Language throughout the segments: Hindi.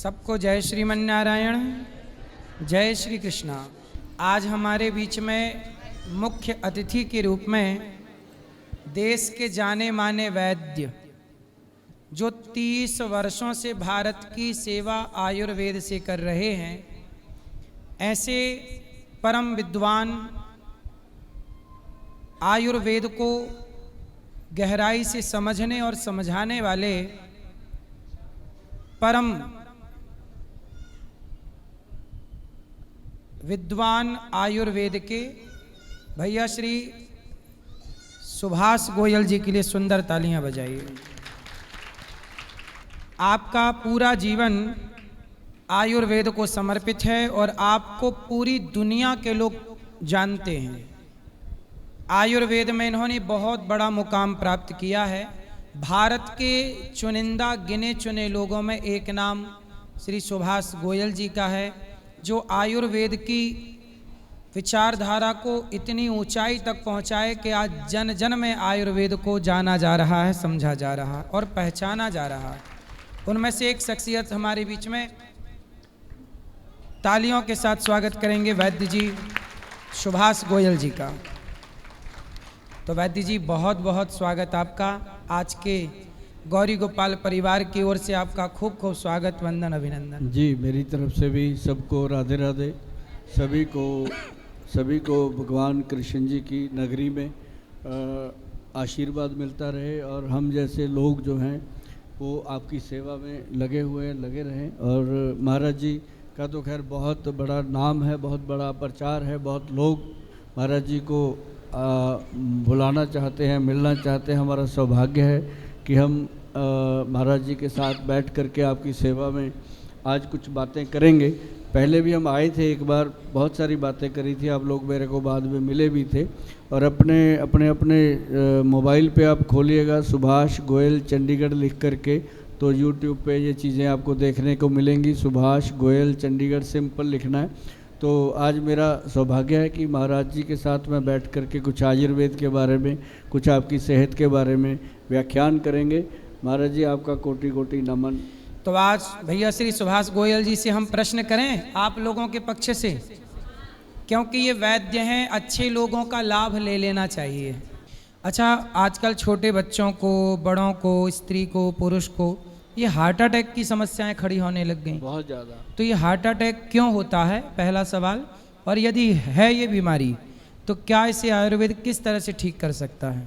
सबको जय श्रीमन नारायण, जय श्री कृष्णा। आज हमारे बीच में मुख्य अतिथि के रूप में देश के जाने माने वैद्य, जो 30 वर्षों से भारत की सेवा आयुर्वेद से कर रहे हैं, ऐसे परम विद्वान, आयुर्वेद को गहराई से समझने और समझाने वाले परम विद्वान आयुर्वेद के भैया श्री सुभाष गोयल जी के लिए सुंदर तालियां बजाइए। आपका पूरा जीवन आयुर्वेद को समर्पित है और आपको पूरी दुनिया के लोग जानते हैं। आयुर्वेद में इन्होंने बहुत बड़ा मुकाम प्राप्त किया है। भारत के चुनिंदा गिने चुने लोगों में एक नाम श्री सुभाष गोयल जी का है, जो आयुर्वेद की विचारधारा को इतनी ऊंचाई तक पहुंचाए कि आज जन जन में आयुर्वेद को जाना जा रहा है, समझा जा रहा है और पहचाना जा रहा है। उनमें से एक शख्सियत हमारे बीच में, तालियों के साथ स्वागत करेंगे वैद्य जी सुभाष गोयल जी का। तो वैद्य जी, बहुत बहुत स्वागत आपका। आज के गौरी गोपाल परिवार की ओर से आपका खूब खूब स्वागत, वंदन, अभिनंदन। जी, मेरी तरफ से भी सबको राधे राधे। सभी को भगवान कृष्ण जी की नगरी में आशीर्वाद मिलता रहे और हम जैसे लोग जो हैं वो आपकी सेवा में लगे रहें। और महाराज जी का तो खैर बहुत बड़ा नाम है, बहुत बड़ा प्रचार है, बहुत लोग महाराज जी को बुलाना चाहते हैं, मिलना चाहते हैं। हमारा सौभाग्य है कि हम महाराज जी के साथ बैठ करके आपकी सेवा में आज कुछ बातें करेंगे। पहले भी हम आए थे एक बार, बहुत सारी बातें करी थी, आप लोग मेरे को बाद में मिले भी थे। और अपने मोबाइल पे आप खोलिएगा सुभाष गोयल चंडीगढ़ लिख करके, तो यूट्यूब पे ये चीज़ें आपको देखने को मिलेंगी। सुभाष गोयल चंडीगढ़ सिंपल लिखना है। तो आज मेरा सौभाग्य है कि महाराज जी के साथ में बैठ करके कुछ आयुर्वेद के बारे में, कुछ आपकी सेहत के बारे में व्याख्यान करेंगे। महाराज जी, आपका कोटि कोटि नमन। तो आज भैया श्री सुभाष गोयल जी से हम प्रश्न करें आप लोगों के पक्ष से, क्योंकि ये वैद्य हैं, अच्छे लोगों का लाभ ले लेना चाहिए। अच्छा, आजकल छोटे बच्चों को, बड़ों को, स्त्री को, पुरुष को ये हार्ट अटैक की समस्याएं खड़ी होने लग गई, बहुत ज़्यादा। तो ये हार्ट अटैक क्यों होता है, पहला सवाल। और यदि है ये बीमारी, तो क्या इसे आयुर्वेद किस तरह से ठीक कर सकता है?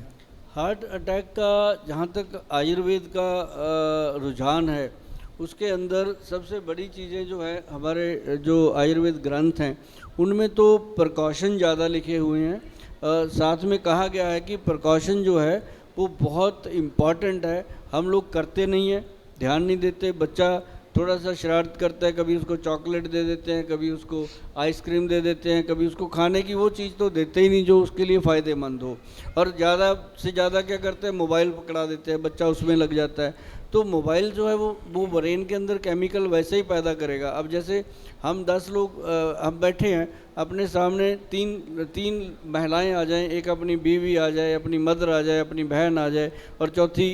हार्ट अटैक का जहाँ तक आयुर्वेद का रुझान है, उसके अंदर सबसे बड़ी चीज़ें जो है, हमारे जो आयुर्वेद ग्रंथ हैं उनमें तो प्रिकॉशन ज़्यादा लिखे हुए हैं। साथ में कहा गया है कि प्रिकॉशन जो है वो बहुत इम्पॉर्टेंट है। हम लोग करते नहीं हैं, ध्यान नहीं देते। बच्चा थोड़ा सा शरारत करता है, कभी उसको चॉकलेट दे देते हैं, कभी उसको आइसक्रीम दे देते हैं, कभी उसको खाने की वो चीज़ तो देते ही नहीं जो उसके लिए फ़ायदेमंद हो। और ज़्यादा से ज़्यादा क्या करते हैं, मोबाइल पकड़ा देते हैं, बच्चा उसमें लग जाता है। तो मोबाइल जो है वो ब्रेन के अंदर केमिकल वैसे ही पैदा करेगा। अब जैसे हम 10 लोग हम बैठे हैं, अपने सामने तीन महिलाएं आ जाएं, एक अपनी बीवी आ जाए, अपनी मदर आ जाए, अपनी बहन आ जाए और चौथी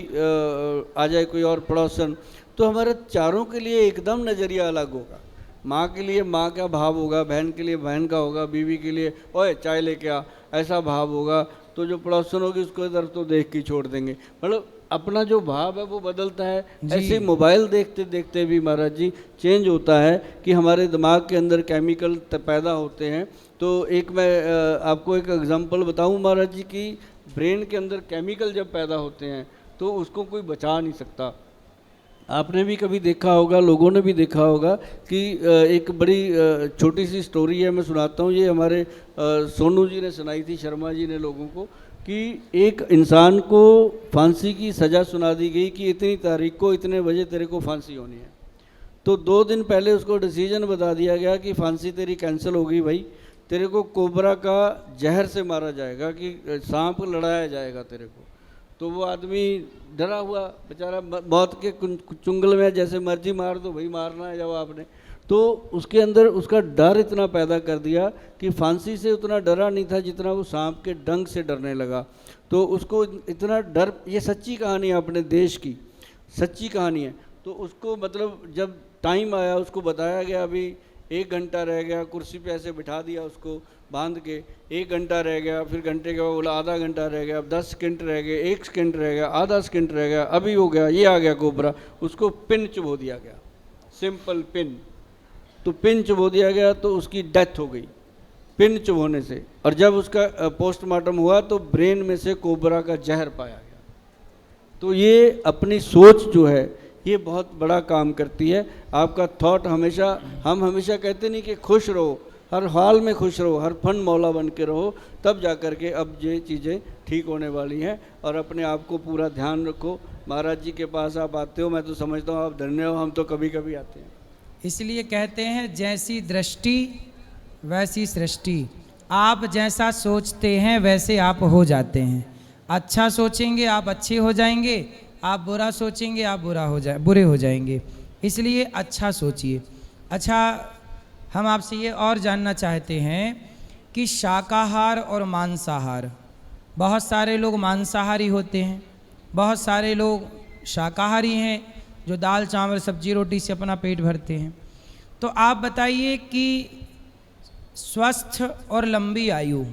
आ जाए कोई और पड़ोसन, तो हमारे चारों के लिए एकदम नज़रिया अलग होगा। माँ के लिए माँ का भाव होगा, बहन के लिए बहन का होगा, बीवी के लिए ओए चाय लेके आ, ऐसा भाव होगा। तो जो पड़ोसन होगी उसको इधर तो देख के छोड़ देंगे। मतलब अपना जो भाव है वो बदलता है। ऐसे मोबाइल देखते देखते भी महाराज जी चेंज होता है कि हमारे दिमाग के अंदर केमिकल पैदा होते हैं। तो एक मैं आपको एक एग्जांपल बताऊं महाराज जी की, ब्रेन के अंदर केमिकल जब पैदा होते हैं तो उसको कोई बचा नहीं सकता। आपने भी कभी देखा होगा, लोगों ने भी देखा होगा कि एक बड़ी छोटी सी स्टोरी है, मैं सुनाता हूँ। ये हमारे सोनू जी ने सुनाई थी, शर्मा जी ने लोगों को, कि एक इंसान को फांसी की सज़ा सुना दी गई कि इतनी तारीख को इतने बजे तेरे को फांसी होनी है। तो 2 दिन पहले उसको डिसीजन बता दिया गया कि फांसी तेरी कैंसिल हो गई भाई, तेरे को कोबरा का जहर से मारा जाएगा, कि सांप लड़ाया जाएगा तेरे को। तो वो आदमी डरा हुआ बेचारा, मौत के चुंगल में, जैसे मर्जी मार दो भाई, मारना है जब आपने। तो उसके अंदर उसका डर इतना पैदा कर दिया कि फांसी से उतना डरा नहीं था जितना वो सांप के डंक से डरने लगा। तो उसको इतना डर, ये सच्ची कहानी है अपने देश की, सच्ची कहानी है। तो उसको मतलब जब टाइम आया उसको बताया गया अभी 1 घंटा रह गया, कुर्सी पे ऐसे बिठा दिया उसको बांध के, 1 घंटा रह गया, फिर घंटे के बाद बोला आधा घंटा रह गया, अब 10 सेकंड रह गए, 1 सेकंड रह गया, आधा सेकंड रह गया, अभी हो गया, ये आ गया कोबरा, उसको पिन चुबो दिया गया, सिंपल पिन। तो पिन चुबो दिया गया तो उसकी डेथ हो गई पिन चुभोने से। और जब उसका पोस्टमार्टम हुआ तो ब्रेन में से कोबरा का जहर पाया गया। तो ये अपनी सोच जो है ये बहुत बड़ा काम करती है। आपका थॉट हमेशा, हम हमेशा कहते नहीं कि खुश रहो, हर हाल में खुश रहो, हर फन मौला बन के रहो, तब जा कर के अब ये चीज़ें ठीक होने वाली हैं। और अपने आप को पूरा ध्यान रखो। महाराज जी के पास आप आते हो, मैं तो समझता हूँ आप धन्य हो, हम तो कभी कभी आते हैं। इसलिए कहते हैं जैसी दृष्टि वैसी सृष्टि। आप जैसा सोचते हैं वैसे आप हो जाते हैं। अच्छा सोचेंगे आप अच्छे हो जाएंगे, आप बुरा सोचेंगे आप बुरे हो जाएंगे। इसलिए अच्छा सोचिए। अच्छा, हम आपसे ये और जानना चाहते हैं कि शाकाहार और मांसाहार, बहुत सारे लोग मांसाहारी होते हैं, बहुत सारे लोग शाकाहारी हैं जो दाल चावल सब्जी रोटी से अपना पेट भरते हैं। तो आप बताइए कि स्वस्थ और लंबी आयु,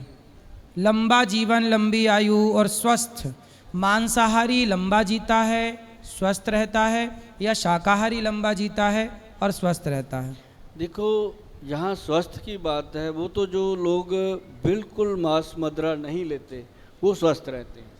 लंबा जीवन, लंबी आयु और स्वस्थ, मांसाहारी लंबा जीता है स्वस्थ रहता है या शाकाहारी लंबा जीता है और स्वस्थ रहता है? देखो, यहाँ स्वस्थ की बात है, वो तो जो लोग बिल्कुल मांस मदिरा नहीं लेते वो स्वस्थ रहते हैं,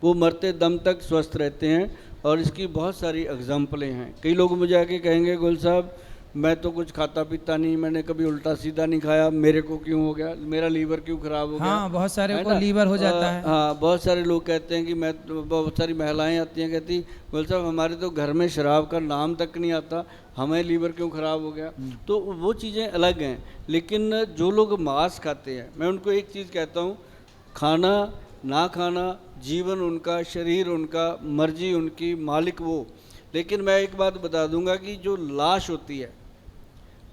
वो मरते दम तक स्वस्थ रहते हैं। और इसकी बहुत सारी एग्जाम्पलें हैं। कई लोग मुझे आके कहेंगे गुल साहब मैं तो कुछ खाता पीता नहीं, मैंने कभी उल्टा सीधा नहीं खाया, मेरे को क्यों हो गया, मेरा लीवर क्यों खराब हो गया। हाँ, बहुत सारे को लीवर हो जाता है। हाँ, बहुत सारे लोग कहते हैं कि मैं, बहुत सारी महिलाएं आती हैं कहती गुल साहब हमारे तो घर में शराब का नाम तक नहीं आता, हमें लीवर क्यों ख़राब हो गया। तो वो चीज़ें अलग हैं। लेकिन जो लोग मांस खाते हैं, मैं उनको एक चीज़ कहता हूँ, खाना ना खाना जीवन उनका, शरीर उनका, मर्जी उनकी, मालिक वो। लेकिन मैं एक बात बता दूंगा कि जो लाश होती है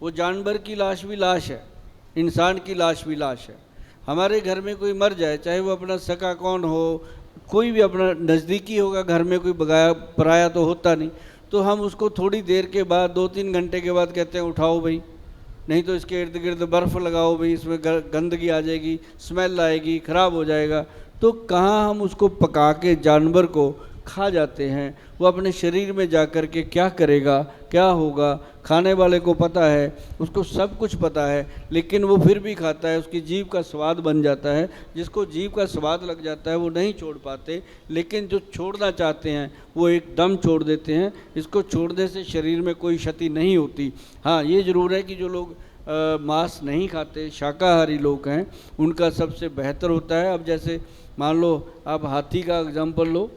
वो जानवर की लाश भी लाश है, इंसान की लाश भी लाश है। हमारे घर में कोई मर जाए, चाहे वो अपना सका कौन हो, कोई भी अपना नज़दीकी होगा, घर में कोई बगाया पराया तो होता नहीं, तो हम उसको थोड़ी देर के बाद 2-3 घंटे के बाद कहते हैं उठाओ भाई, नहीं तो इसके इर्द गिर्द बर्फ़ लगाओ भाई, इसमें गंदगी आ जाएगी, स्मेल आएगी, ख़राब हो जाएगा। तो कहाँ हम उसको पका के जानवर को खा जाते हैं, वो अपने शरीर में जा कर के क्या करेगा, क्या होगा, खाने वाले को पता है, उसको सब कुछ पता है, लेकिन वो फिर भी खाता है, उसकी जीभ का स्वाद बन जाता है। जिसको जीभ का स्वाद लग जाता है वो नहीं छोड़ पाते, लेकिन जो छोड़ना चाहते हैं वो एकदम छोड़ देते हैं। इसको छोड़ने से शरीर में कोई क्षति नहीं होती। हाँ, ये ज़रूर है कि जो लोग मांस नहीं खाते, शाकाहारी लोग हैं, उनका सबसे बेहतर होता है। अब जैसे मान लो आप हाथी का एग्जाम्पल लो,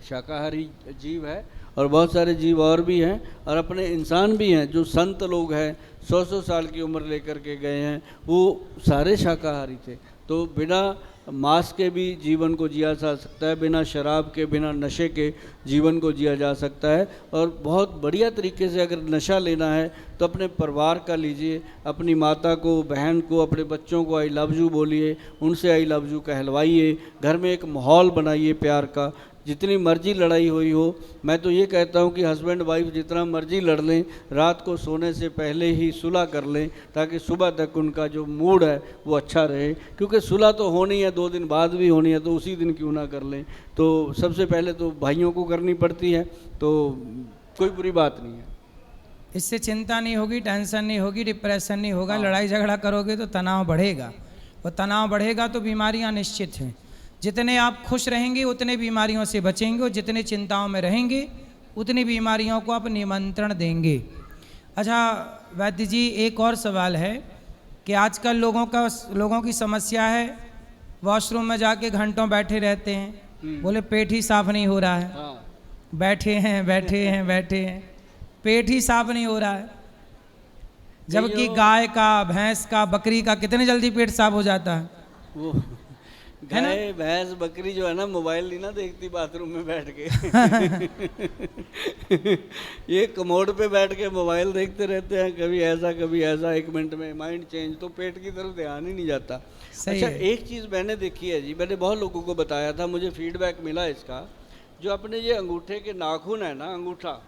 शाकाहारी जीव है, और बहुत सारे जीव और भी हैं, और अपने इंसान भी हैं। जो संत लोग हैं 100-100 साल की उम्र लेकर के गए हैं, वो सारे शाकाहारी थे। तो बिना मांस के भी जीवन को जिया जा सकता है, बिना शराब के, बिना नशे के जीवन को जिया जा सकता है। और बहुत बढ़िया तरीके से अगर नशा लेना है तो अपने परिवार का लीजिए, अपनी माता को, बहन को, अपने बच्चों को आई लव यू बोलिए, उनसे आई लव यू कहलवाइए, घर में एक माहौल बनाइए प्यार का। जितनी मर्जी लड़ाई हुई हो, मैं तो ये कहता हूँ कि हस्बैंड वाइफ जितना मर्जी लड़ लें, रात को सोने से पहले ही सुलह कर लें, ताकि सुबह तक उनका जो मूड है वो अच्छा रहे। क्योंकि सुलह तो होनी है, 2 दिन बाद भी होनी है, तो उसी दिन क्यों ना कर लें। तो सबसे पहले तो भाइयों को करनी पड़ती है, तो कोई बुरी बात नहीं है। इससे चिंता नहीं होगी, टेंशन नहीं होगी, डिप्रेशन नहीं होगा। लड़ाई झगड़ा करोगे तो तनाव बढ़ेगा, और तनाव बढ़ेगा तो बीमारियां निश्चित हैं। जितने आप खुश रहेंगे उतने बीमारियों से बचेंगे, और जितने चिंताओं में रहेंगे उतनी बीमारियों को आप निमंत्रण देंगे। अच्छा वैद्य जी, एक और सवाल है कि आजकल लोगों की समस्या है, वॉशरूम में जाके घंटों बैठे रहते हैं, बोले पेट ही साफ नहीं हो रहा है। बैठे हैं, पेट ही साफ नहीं हो रहा है। जबकि गाय का, भैंस का, बकरी का कितने जल्दी पेट साफ हो जाता है। वो गाय, भैंस, बकरी जो है ना, मोबाइल नहीं ना देखती बाथरूम में बैठ के ये कमोड पे बैठ के मोबाइल देखते रहते हैं, कभी ऐसा कभी ऐसा, 1 मिनट में माइंड चेंज, तो पेट की तरफ ध्यान ही नहीं जाता। अच्छा, एक चीज़ मैंने देखी है जी, मैंने बहुत लोगों को बताया था, मुझे फीडबैक मिला इसका, जो अपने ये अंगूठे के नाखून है ना, अंगूठा,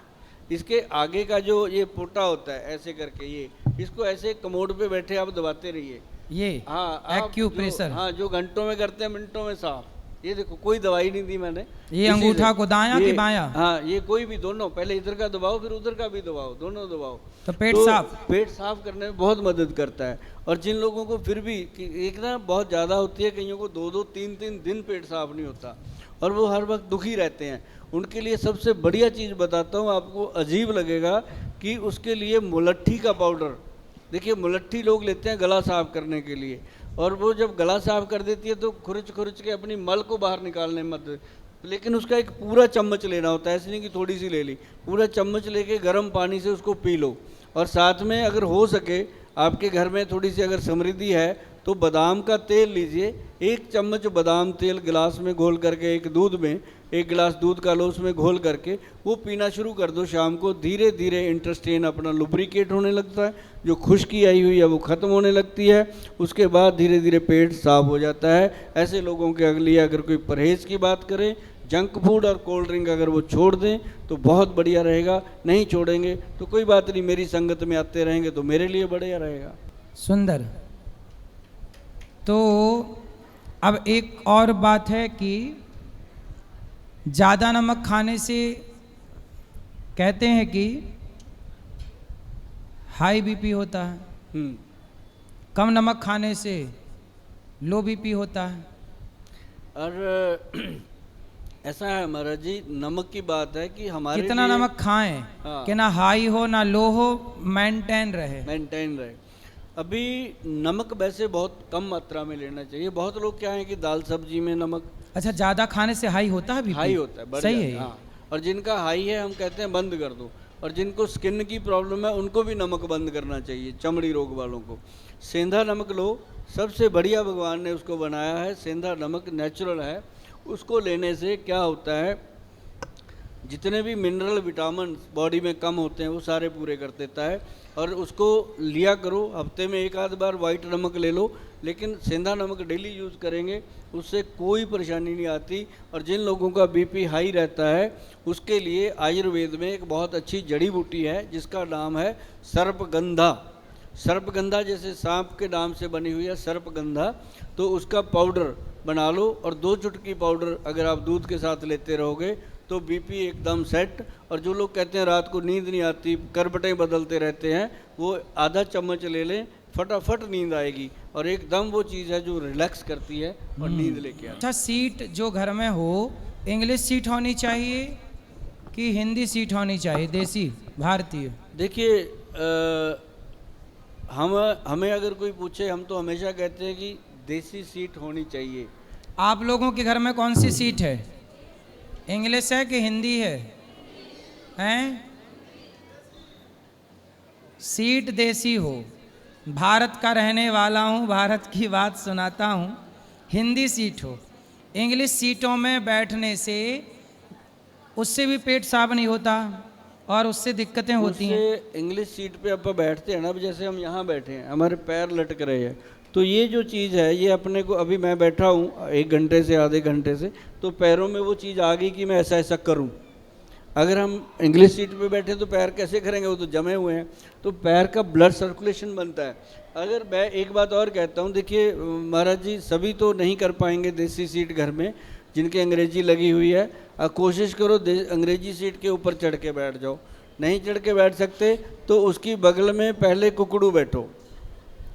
इसके आगे का जो ये पोटा होता है ऐसे करके, ये इसको ऐसे कमोड पे बैठे आप दबाते रहिए। ये हाँ, आप एक्यूप्रेशर। हाँ, जो घंटों में करते हैं मिनटों में साफ। ये देखो कोई दवाई नहीं दी मैंने। ये अंगूठा को दायां कि बायां? हाँ, ये कोई भी, दोनों, पहले इधर का दबाओ फिर उधर का भी दबाओ, दोनों दबाओ तो पेट साफ करने में बहुत मदद करता है। और जिन लोगों को फिर भी एक ना बहुत ज़्यादा होती है, कईयों को 2-2 3-3 दिन पेट साफ नहीं होता और वो हर वक्त दुखी रहते हैं, उनके लिए सबसे बढ़िया चीज़ बताता हूँ, आपको अजीब लगेगा कि उसके लिए मुलट्ठी का पाउडर। देखिए, मुलट्ठी लोग लेते हैं गला साफ करने के लिए, और वो जब गला साफ कर देती है तो खुरच खुरच के अपनी मल को बाहर निकालने में मदद, लेकिन उसका एक पूरा चम्मच लेना होता है, ऐसे नहीं कि थोड़ी सी ले ली, पूरा चम्मच लेके गर्म पानी से उसको पी लो। और साथ में अगर हो सके, आपके घर में थोड़ी सी अगर समृद्धि है तो बादाम का तेल लीजिए, 1 चम्मच बादाम तेल गिलास में घोल करके, एक दूध में 1 गिलास दूध का लो, उसमें घोल करके वो पीना शुरू कर दो शाम को। धीरे धीरे इंटेस्टाइन अपना लुब्रिकेट होने लगता है, जो खुश्की आई हुई है वो ख़त्म होने लगती है, उसके बाद धीरे धीरे पेट साफ हो जाता है। ऐसे लोगों के अगली अगर कोई परहेज़ की बात करें, जंक फूड और कोल्ड ड्रिंक अगर वो छोड़ दें तो बहुत बढ़िया रहेगा। नहीं छोड़ेंगे तो कोई बात नहीं, मेरी संगत में आते रहेंगे तो मेरे लिए बढ़िया रहेगा। सुंदर। तो अब एक और बात है कि ज़्यादा नमक खाने से कहते हैं कि हाई बीपी होता है, कम नमक खाने से लो बीपी होता है। और ऐसा है महाराज जी, नमक की बात है कि हमारे कितना नमक खाएं, हाँ, कि ना हाई हो ना लो हो, मेंटेन रहे। अभी नमक वैसे बहुत कम मात्रा में लेना चाहिए। बहुत लोग क्या है कि दाल सब्जी में नमक, अच्छा, ज़्यादा खाने से हाई होता है बीपी? हाई होता है, सही है। हाँ, और जिनका हाई है हम कहते हैं बंद कर दो। और जिनको स्किन की प्रॉब्लम है उनको भी नमक बंद करना चाहिए, चमड़ी रोग वालों को। सेंधा नमक लो, सबसे बढ़िया भगवान ने उसको बनाया है, सेंधा नमक नेचुरल है। उसको लेने से क्या होता है, जितने भी मिनरल विटामिन बॉडी में कम होते हैं वो सारे पूरे कर देता है। और उसको लिया करो, हफ्ते में 1 आध बार वाइट नमक ले लो, लेकिन सेंधा नमक डेली यूज़ करेंगे, उससे कोई परेशानी नहीं आती। और जिन लोगों का बीपी हाई रहता है उसके लिए आयुर्वेद में एक बहुत अच्छी जड़ी बूटी है जिसका नाम है सर्पगंधा। सर्पगंधा जैसे सांप के नाम से बनी हुई है सर्पगंधा, तो उसका पाउडर बना लो और 2 चुटकी पाउडर अगर आप दूध के साथ लेते रहोगे तो बीपी एकदम सेट। और जो लोग कहते हैं रात को नींद नहीं आती, करवटें बदलते रहते हैं, वो आधा चम्मच ले लें, फटाफट नींद आएगी। और एकदम वो चीज़ है जो रिलैक्स करती है और नींद लेके आती है। अच्छा, सीट जो घर में हो, इंग्लिश सीट होनी चाहिए कि हिंदी सीट होनी चाहिए, देसी भारतीय? देखिए, हमें अगर कोई पूछे, हम तो हमेशा कहते हैं कि देसी सीट होनी चाहिए। आप लोगों के घर में कौन सी सीट है? इंग्लिश है कि हिंदी है? हैं? सीट देसी हो। भारत का रहने वाला हूँ, भारत की बात सुनाता हूँ। हिंदी सीट हो। इंग्लिश सीटों में बैठने से उससे भी पेट साफ नहीं होता और उससे दिक्कतें होती हैं। इंग्लिश सीट पे आप बैठते हैं ना, अब जैसे हम यहाँ बैठे हैं, हमारे पैर लटक रहे हैं, तो ये जो चीज़ है ये अपने को, अभी मैं बैठा हूँ 1 घंटे से आधे घंटे से, तो पैरों में वो चीज़ आ गई कि मैं ऐसा ऐसा करूँ। अगर हम इंग्लिश सीट पे बैठे तो पैर कैसे करेंगे, वो तो जमे हुए हैं, तो पैर का ब्लड सर्कुलेशन बनता है। अगर मैं एक बात और कहता हूँ, देखिए महाराज जी, सभी तो नहीं कर पाएंगे देसी सीट घर में, जिनकी अंग्रेजी लगी हुई है, कोशिश करो अंग्रेजी सीट के ऊपर चढ़ के बैठ जाओ। नहीं चढ़ के बैठ सकते तो उसकी बगल में पहले कुकड़ू बैठो,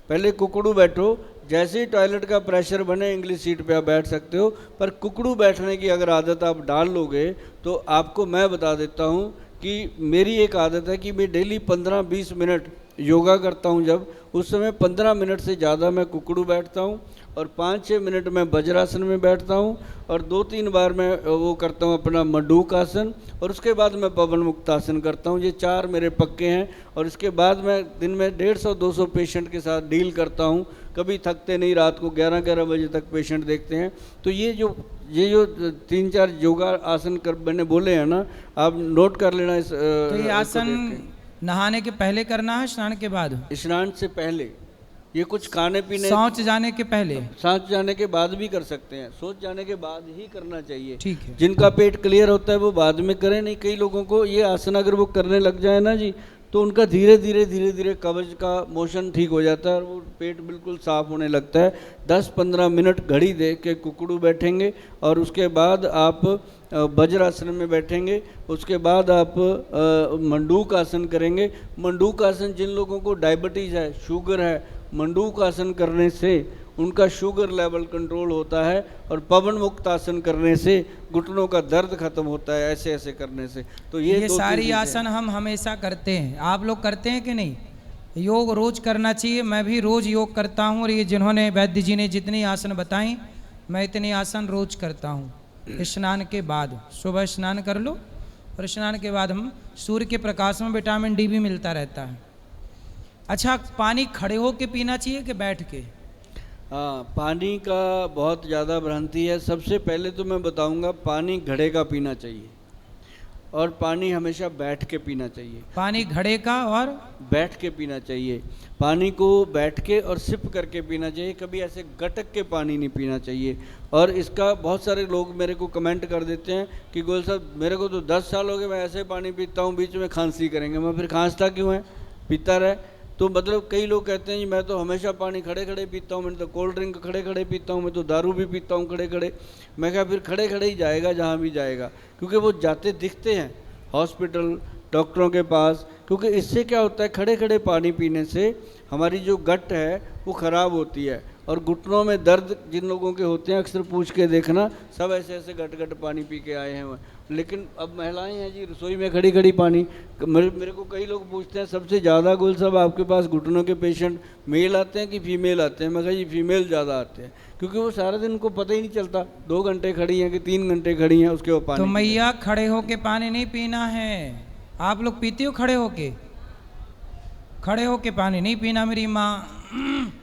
पहले कुकड़ू बैठो। जैसे ही टॉयलेट का प्रेशर बने इंग्लिश सीट पे आप बैठ सकते हो। पर कुकड़ू बैठने की अगर आदत आप डाल लोगे तो आपको मैं बता देता हूँ कि मेरी एक आदत है कि मैं डेली 15-20 मिनट योगा करता हूँ। जब उस समय 15 मिनट से ज़्यादा मैं कुकड़ू बैठता हूँ और 5-6 मिनट मैं वज्रासन में बैठता हूँ और 2-3 बार मैं वो करता हूँ अपना मंडूक आसन, और उसके बाद मैं पवन मुक्तासन करता हूँ। ये 4 मेरे पक्के हैं। और इसके बाद मैं दिन में 150-200 पेशेंट के साथ डील करता हूँ, कभी थकते नहीं। रात को 11-11 बजे तक पेशेंट देखते हैं। तो ये जो 3-4 योगा आसन मैंने बोले हैं ना, आप नोट कर लेना। तो ये आसन नहाने के पहले करना है, स्नान के बाद? स्नान से पहले। ये कुछ खाने पीने, शौच जाने के पहले, सांस जाने के बाद भी कर सकते हैं, सोच जाने के बाद ही करना चाहिए। ठीक है। जिनका पेट क्लियर होता है वो बाद में करें, नहीं कई लोगों को ये आसन अगर वो करने लग जाए ना जी, तो उनका धीरे धीरे कब्ज का मोशन ठीक हो जाता है और वो पेट बिल्कुल साफ होने लगता है। 10-15 मिनट घड़ी दे के कुकड़ू बैठेंगे और उसके बाद आप वज्रासन में बैठेंगे, उसके बाद आप मंडूक आसन करेंगे। मंडूक आसन जिन लोगों को डायबिटीज़ है, शुगर है, मंडूक आसन करने से उनका शुगर लेवल कंट्रोल होता है और पवन मुक्त आसन करने से घुटनों का दर्द खत्म होता है, ऐसे ऐसे करने से। तो ये सारी आसन हम हमेशा करते हैं। आप लोग करते हैं कि नहीं? योग रोज करना चाहिए। मैं भी रोज योग करता हूँ और ये जिन्होंने वैद्य जी ने जितनी आसन बताई, मैं इतनी आसन रोज करता हूँ। स्नान के बाद, सुबह स्नान कर लो और स्नान के बाद हम सूर्य के प्रकाश में विटामिन डी भी मिलता रहता है। अच्छा, पानी खड़े होके पीना चाहिए कि बैठ के? हाँ, पानी का बहुत ज़्यादा भ्रांति है। सबसे पहले तो मैं बताऊंगा पानी घड़े का पीना चाहिए और पानी हमेशा बैठ के पीना चाहिए। पानी घड़े का और बैठ के पीना चाहिए। पानी को बैठ के और सिप करके पीना चाहिए, कभी ऐसे गटक के पानी नहीं पीना चाहिए। और इसका बहुत सारे लोग मेरे को कमेंट कर देते हैं कि गोयल साहब मेरे को तो 10 साल हो गए, मैं ऐसे पानी पीता हूँ, बीच में खांसी करेंगे। मैं फिर खांसता क्यों है, पीता रहे। तो मतलब कई लोग कहते हैं जी मैं तो हमेशा पानी खड़े खड़े पीता हूँ, मैं तो कोल्ड ड्रिंक खड़े खड़े पीता हूँ, मैं तो दारू भी पीता हूँ खड़े खड़े। मैं कहा फिर खड़े खड़े ही जाएगा जहाँ भी जाएगा, क्योंकि वो जाते दिखते हैं हॉस्पिटल, डॉक्टरों के पास। क्योंकि इससे क्या होता है, खड़े खड़े पानी पीने से हमारी जो गट है वो ख़राब होती है और घुटनों में दर्द जिन लोगों के होते हैं अक्सर पूछ के देखना, सब ऐसे ऐसे गट गट पानी पी के आए हैं। लेकिन अब महिलाएं हैं जी रसोई में खड़ी खड़ी पानी। मेरे को कई लोग पूछते हैं सबसे ज़्यादा गोल साहब आपके पास घुटनों के पेशेंट मेल आते हैं कि फीमेल आते हैं? मैं कहा जी फीमेल ज़्यादा आते हैं, क्योंकि वो सारा दिन को पता ही नहीं चलता 2 घंटे खड़ी हैं कि 3 घंटे खड़ी हैं, उसके वो पानी। तो मैया खड़े होके पानी नहीं पीना है। आप लोग पीते हो खड़े होके? खड़े होके पानी नहीं पीना मेरी माँ,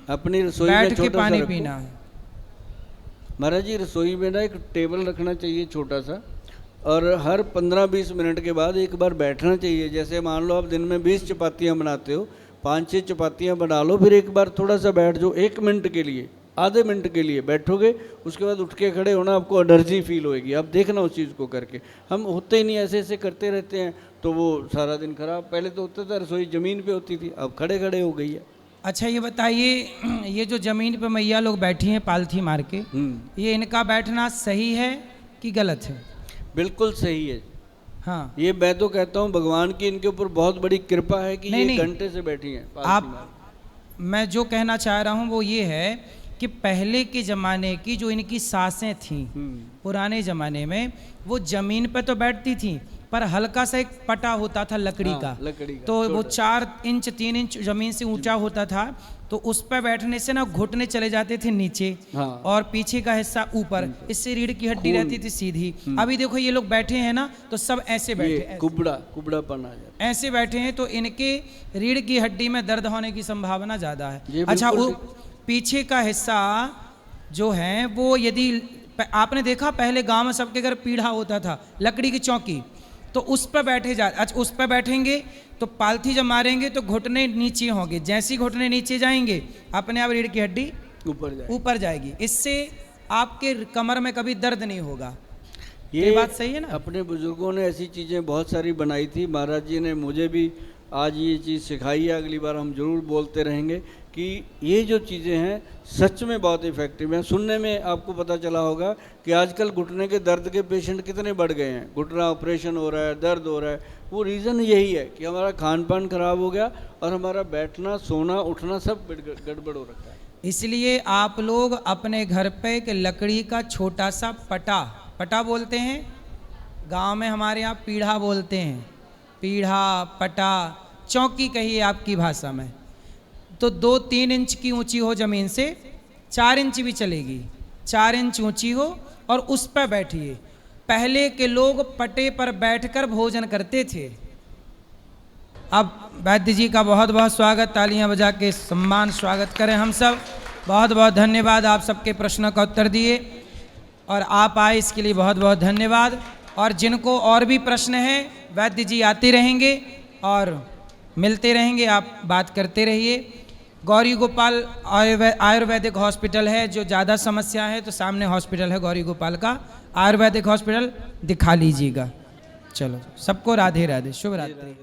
अपनी रसोई बैठ में के पानी पीना है। महाराज जी रसोई में ना एक टेबल रखना चाहिए छोटा सा, और हर 15-20 मिनट के बाद एक बार बैठना चाहिए। जैसे मान लो आप दिन में 20 चपातियाँ बनाते हो, 5-6 चपातियाँ बना लो, फिर एक बार थोड़ा सा बैठ जाओ, 1 मिनट के लिए, आधे मिनट के लिए बैठोगे, उसके बाद उठ के खड़े होना, आपको एनर्जी फील होएगी। आप देखना उस चीज़ को करके। हम होते ही नहीं, ऐसे ऐसे करते रहते हैं तो वो सारा दिन खराब। पहले तो होता था रसोई ज़मीन पे होती थी, अब खड़े खड़े हो गई है। अच्छा ये बताइए, ये जो जमीन पे मैया लोग बैठी हैं पालथी मार के, ये इनका बैठना सही है कि गलत है? बिल्कुल सही है। हाँ, ये मैं तो कहता हूँ भगवान की इनके ऊपर बहुत बड़ी कृपा है कि ये घंटे से बैठी हैं। मैं जो कहना चाह रहा हूँ वो ये है कि पहले के ज़माने की जो इनकी सासें थीं, पुराने ज़माने में, वो ज़मीन पे तो बैठती थीं पर हल्का सा एक पटा होता था लकड़ी का, तो वो 4 इंच 3 इंच ज़मीन से ऊंचा होता था, तो उस पर बैठने से ना घुटने चले जाते थे नीचे और पीछे का हिस्सा ऊपर, इससे रीढ़ की हड्डी रहती थी सीधी। अभी देखो ये लोग बैठे हैं ना, तो सब ऐसे बैठे, कुबड़ापन आ जाता है, ऐसे बैठे हैं, तो इनके रीढ़ की हड्डी में दर्द होने की संभावना ज़्यादा है। अच्छा, वो पीछे का हिस्सा जो है वो, यदि आपने देखा पहले गांव में सबके घर पीढ़ा होता था, लकड़ी की चौकी, तो उस पर बैठे अच्छा उस पर बैठेंगे तो पालथी जब मारेंगे तो घुटने नीचे होंगे, जैसे ही घुटने नीचे जाएंगे अपने आप रीढ़ की हड्डी ऊपर जाएगी। इससे आपके कमर में कभी दर्द नहीं होगा। ये बात सही है ना? अपने बुजुर्गों ने ऐसी चीज़ें बहुत सारी बनाई थी, महाराज जी ने मुझे भी आज ये चीज़ सिखाई है। अगली बार हम जरूर बोलते रहेंगे कि ये जो चीज़ें हैं सच में बहुत इफ़ेक्टिव हैं। सुनने में आपको पता चला होगा कि आजकल घुटने के दर्द के पेशेंट कितने बढ़ गए हैं, घुटना ऑपरेशन हो रहा है, दर्द हो रहा है। वो रीज़न यही है कि हमारा खान पान खराब हो गया और हमारा बैठना सोना उठना सब गड़बड़ हो रखा है। इसलिए आप लोग अपने घर पे एक लकड़ी का छोटा सा पटा बोलते हैं, गाँव में हमारे यहाँ पीढ़ा बोलते हैं, पीढ़ा, पटा, चौकी कहिए आपकी भाषा में, तो 2-3 इंच की ऊंची हो ज़मीन से, 4 इंच भी चलेगी, 4 इंच ऊंची हो और उस पर बैठिए। पहले के लोग पटे पर बैठकर भोजन करते थे। अब वैद्य जी का बहुत बहुत स्वागत, तालियां बजा के सम्मान स्वागत करें हम सब। बहुत बहुत धन्यवाद, आप सबके प्रश्नों का उत्तर दिए और आप आए इसके लिए बहुत बहुत धन्यवाद। और जिनको और भी प्रश्न हैं, वैद्य जी आते रहेंगे और मिलते रहेंगे, आप बात करते रहिए। गौरी गोपाल आयुर्वेदिक हॉस्पिटल है, जो ज़्यादा समस्या है तो सामने हॉस्पिटल है गौरी गोपाल का आयुर्वेदिक हॉस्पिटल, दिखा लीजिएगा। चलो सबको राधे राधे, शुभ रात्रि।